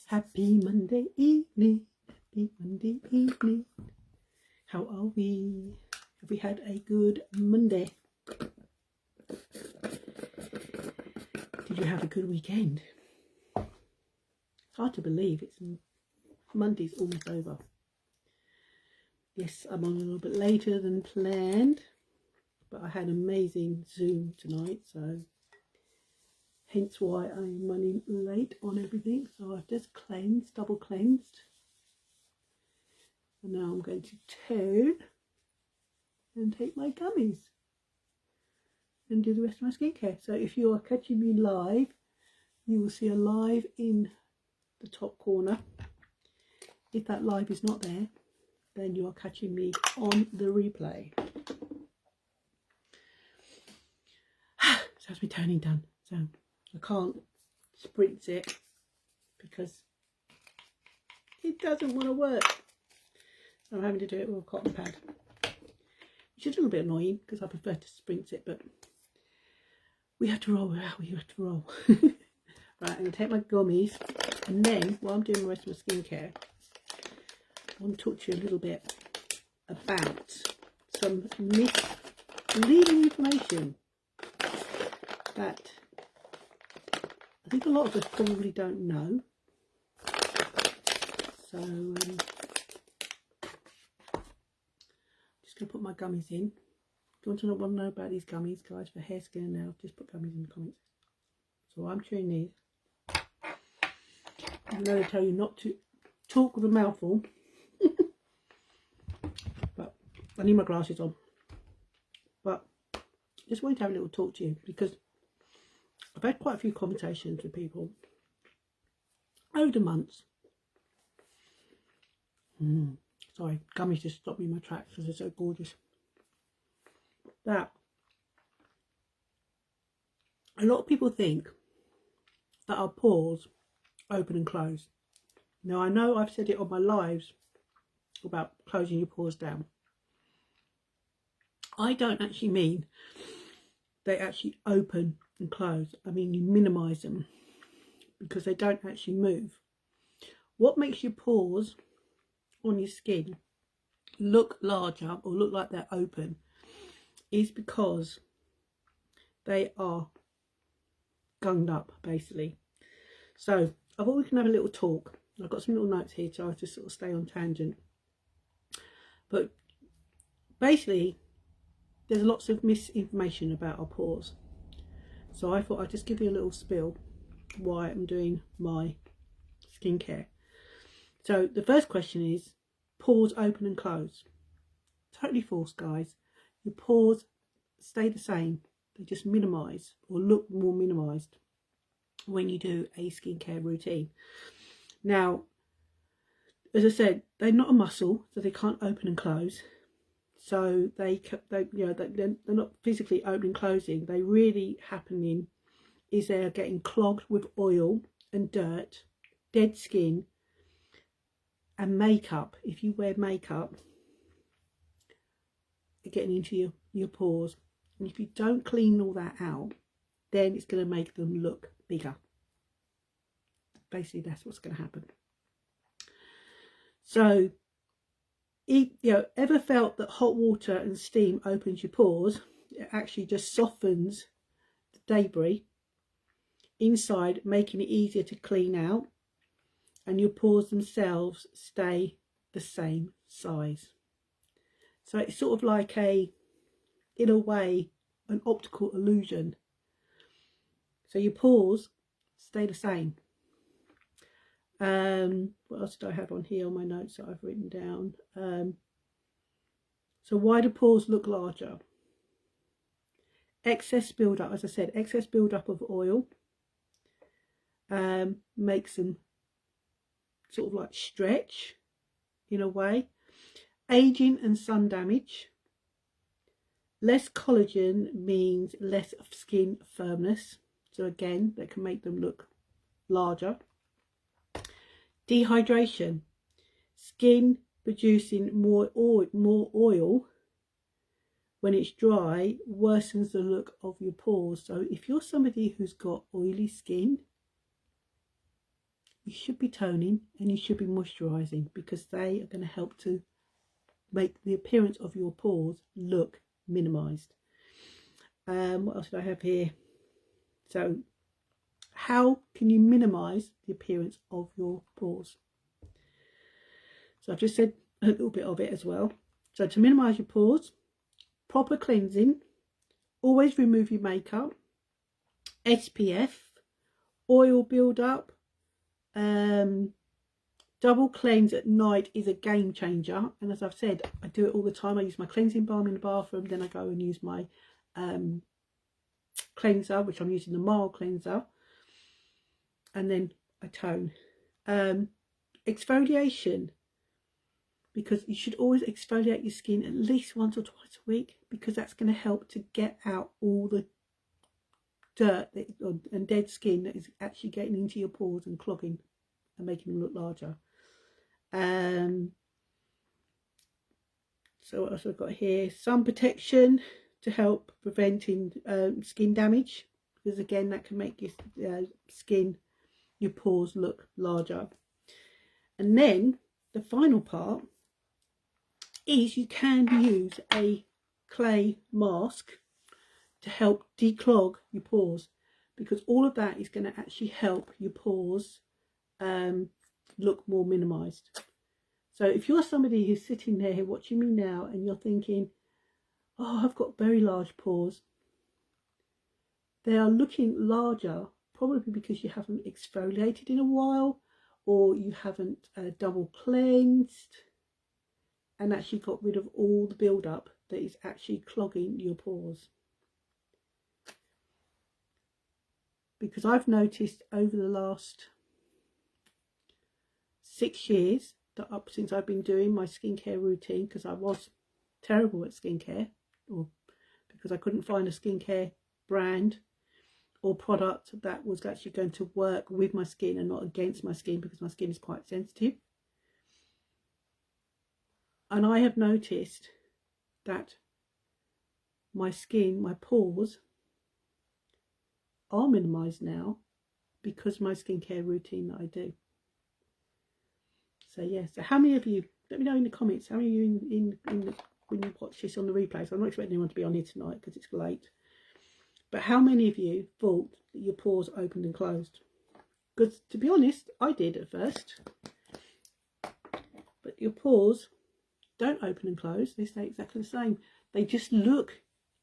Happy Monday evening, happy Monday evening. How are we? Have we had a good Monday? Did you have a good weekend? It's hard to believe Monday's almost over. Yes, I'm on a little bit later than planned, but I had an amazing Zoom tonight, so hence why I'm running late on everything. So I've just cleansed, double cleansed. And now I'm going to turn and take my gummies and do the rest of my skincare. So if you are catching me live, you will see a live in the top corner. If that live is not there, then you are catching me on the replay. So that's my toning done. So I can't sprint it because it doesn't want to work. So I'm having to do it with a cotton pad, which is a little bit annoying because I prefer to sprint it, but we have to roll. We have to roll. Right, I'm going to take my gummies, and then while I'm doing the rest of my skincare, I want to talk to you a little bit about some misleading information that I think a lot of us probably don't know. So just going to put my gummies in. If you want to know about these gummies, guys, for hair, skin and nails, just put gummies in the comments. So I'm chewing these. Even though they tell you not to talk with a mouthful. But I need my glasses on. But just wanted to have a little talk to you because I've had quite a few conversations with people over the months. Sorry, gummies just stopped me in my tracks because they're so gorgeous. That a lot of people think that our pores open and close. Now I know I've said it on my lives about closing your pores down. I don't actually mean they actually open and close. I mean you minimise them because they don't actually move. What makes your pores on your skin look larger or look like they're open is because they are gunged up, basically. So I thought we can have a little talk. I've got some little notes here, so I'll just sort of stay on tangent. But basically, there's lots of misinformation about our pores. So I thought I'd just give you a little spiel why I'm doing my skincare. So the first question is, pores open and close. Totally false, guys. Your pores stay the same. They just minimise or look more minimised when you do a skincare routine. Now, as I said, they're not a muscle, so they can't open and close. So they're not physically opening and closing. They really happening is they're getting clogged with oil and dirt, dead skin, and makeup. If you wear makeup, getting into your pores, and if you don't clean all that out, then it's going to make them look bigger. Basically, that's what's going to happen. So, ever felt that hot water and steam opens your pores? It actually just softens the debris inside, making it easier to clean out, and your pores themselves stay the same size. So it's sort of like in a way, an optical illusion. So your pores stay the same. What else did I have on here on my notes that I've written down? So why do pores look larger? Excess build-up, as I said, excess build-up of oil makes them sort of like stretch in a way. Aging and sun damage. Less collagen means less skin firmness. So again, that can make them look larger. Dehydration. Skin producing more oil when it's dry worsens the look of your pores. So if you're somebody who's got oily skin, you should be toning and you should be moisturising, because they are going to help to make the appearance of your pores look minimised. What else did I have here? So how can you minimise the appearance of your pores? So I've just said a little bit of it as well. So to minimise your pores, proper cleansing, always remove your makeup, SPF, oil build up, double cleanse at night is a game changer. And as I've said, I do it all the time. I use my cleansing balm in the bathroom, then I go and use my cleanser, which I'm using the mild cleanser, and then I tone. Exfoliation, because you should always exfoliate your skin at least once or twice a week, because that's going to help to get out all the dirt and dead skin that is actually getting into your pores and clogging and making them look larger. So what else I've got here? Sun protection to help preventing skin damage, because again that can make your skin, your pores look larger. And then the final part is you can use a clay mask to help declog your pores, because all of that is going to actually help your pores look more minimized. So if you're somebody who's sitting there watching me now and you're thinking, oh, I've got very large pores, they are looking larger probably because you haven't exfoliated in a while, or you haven't double cleansed and actually got rid of all the build-up that is actually clogging your pores. Because I've noticed over the last 6 years that up since I've been doing my skincare routine, because I was terrible at skincare, or because I couldn't find a skincare brand or product that was actually going to work with my skin and not against my skin, because my skin is quite sensitive. And I have noticed that my skin, my pores are minimized now because of my skincare routine that I do. So yeah, so how many of you, let me know in the comments, how many of you when you watch this on the replay, so I'm not expecting anyone to be on here tonight because it's late, but how many of you thought that your pores opened and closed? Because to be honest, I did at first, but your pores don't open and close, they stay exactly the same. They just look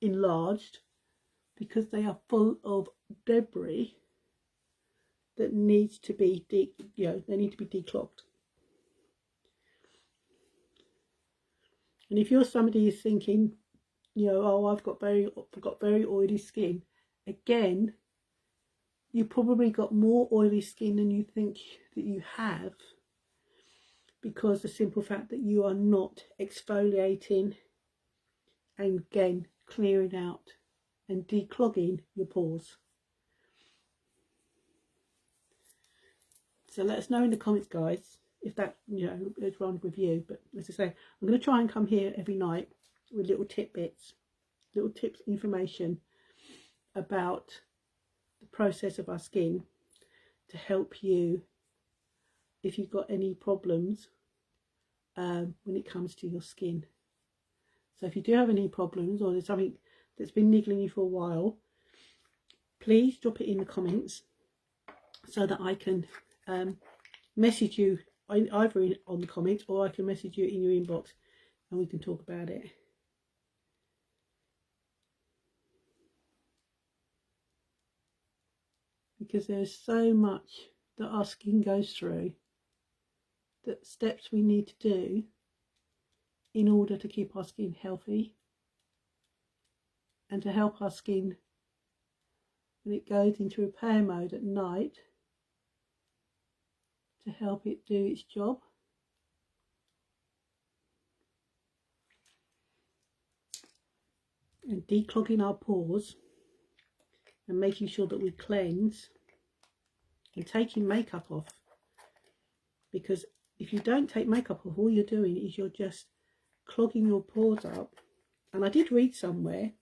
enlarged because they are full of debris that needs to be they need to be declogged. And if you're somebody who's thinking, oh, I've got very oily skin, again, you probably got more oily skin than you think that you have, because the simple fact that you are not exfoliating and again clearing out and declogging your pores. So let us know in the comments, guys, if that is wrong with you. But as I say, I'm going to try and come here every night with little tidbits, little tips, information about the process of our skin to help you if you've got any problems when it comes to your skin. So if you do have any problems, or there's something that's been niggling you for a while, please drop it in the comments so that I can message you either on the comments, or I can message you in your inbox and we can talk about it. Because there's so much that our skin goes through, that steps we need to do in order to keep our skin healthy and to help our skin when it goes into repair mode at night, to help it do its job. And declogging our pores and making sure that we cleanse and taking makeup off, because if you don't take makeup off, all you're doing is you're just clogging your pores up. And I did read somewhere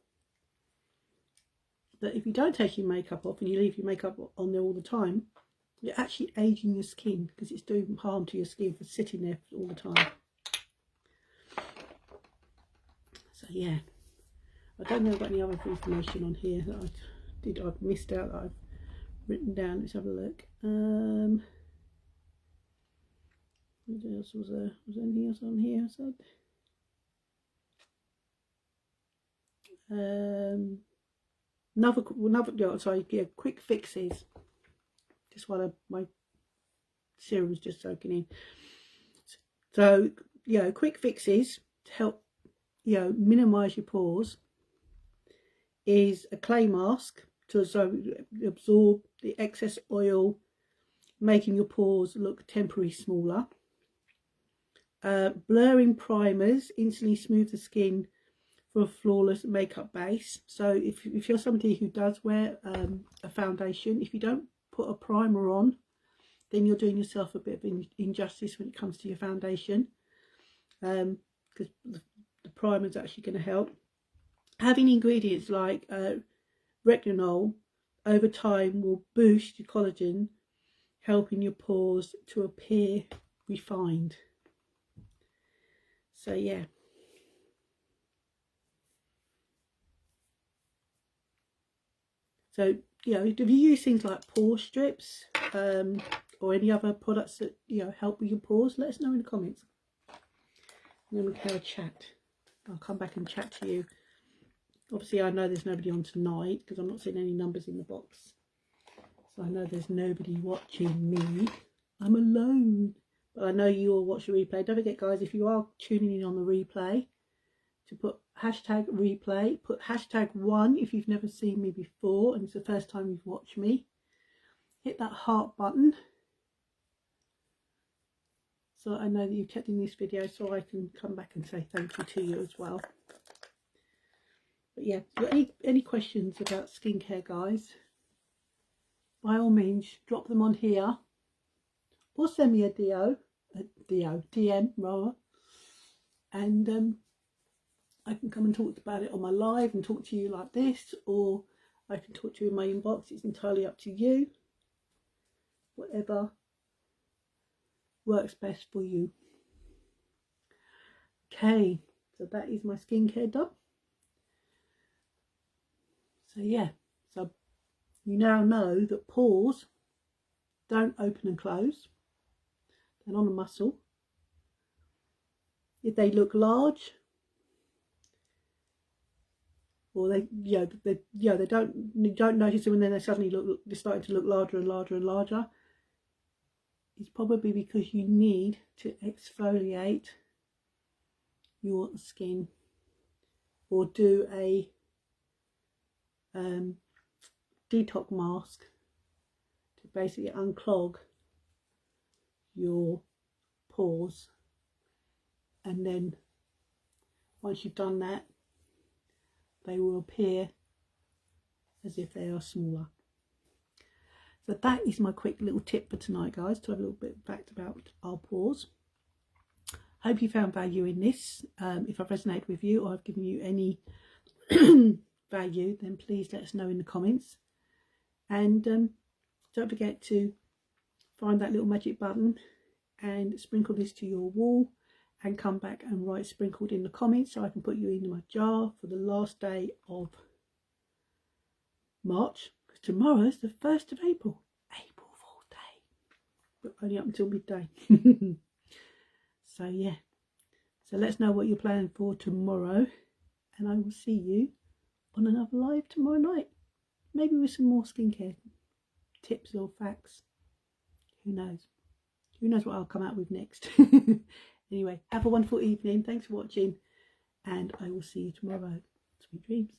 that if you don't take your makeup off and you leave your makeup on there all the time, you're actually aging your skin, because it's doing harm to your skin for sitting there all the time. So yeah, I don't know about any other information on here that I've missed out, that I've written down. Let's have a look. What else was there? Was there anything else on here? Quick fixes. Just while my serum's just soaking in. So, quick fixes to help, minimise your pores is a clay mask to absorb the excess oil, making your pores look temporarily smaller. Blurring primers instantly smooth the skin for a flawless makeup base. So if you're somebody who does wear a foundation, if you don't put a primer on, then you're doing yourself a bit of injustice when it comes to your foundation, because the primer is actually going to help. Having ingredients like retinol over time will boost your collagen, helping your pores to appear refined. So yeah. So, if you use things like pore strips or any other products that, help with your pores, let us know in the comments. And then we can have a chat. I'll come back and chat to you. Obviously, I know there's nobody on tonight because I'm not seeing any numbers in the box. So I know there's nobody watching me. I'm alone. But I know you all watch the replay. Don't forget, guys, if you are tuning in on the replay, to put hashtag replay, put hashtag 1 if you've never seen me before and it's the first time you've watched me. Hit that heart button so I know that you've kept in this video, so I can come back and say thank you to you as well. But yeah, any questions about skincare, guys, by all means drop them on here or send me a DM rather, and I can come and talk about it on my live and talk to you like this, or I can talk to you in my inbox. It's entirely up to you. Whatever works best for you. Okay, so that is my skincare done. So yeah, so you now know that pores don't open and close. They're not a muscle. If they look large, or you don't notice it when they suddenly they're starting to look larger and larger and larger, it's probably because you need to exfoliate your skin or do a detox mask to basically unclog your pores, and then once you've done that, they will appear as if they are smaller. So that is my quick little tip for tonight, guys, to have a little bit of fact about our pores. Hope you found value in this. If I've resonated with you or I've given you any value, then please let us know in the comments. And don't forget to find that little magic button and sprinkle this to your wall, and come back and write sprinkled in the comments so I can put you in my jar for the last day of March, because tomorrow's the 1st of April. April Fool's Day, but only up until midday. So yeah, so let's know what you're planning for tomorrow, and I will see you on another live tomorrow night, maybe with some more skincare tips or facts. Who knows what I'll come out with next. Anyway, have a wonderful evening. Thanks for watching, and I will see you tomorrow. Sweet dreams.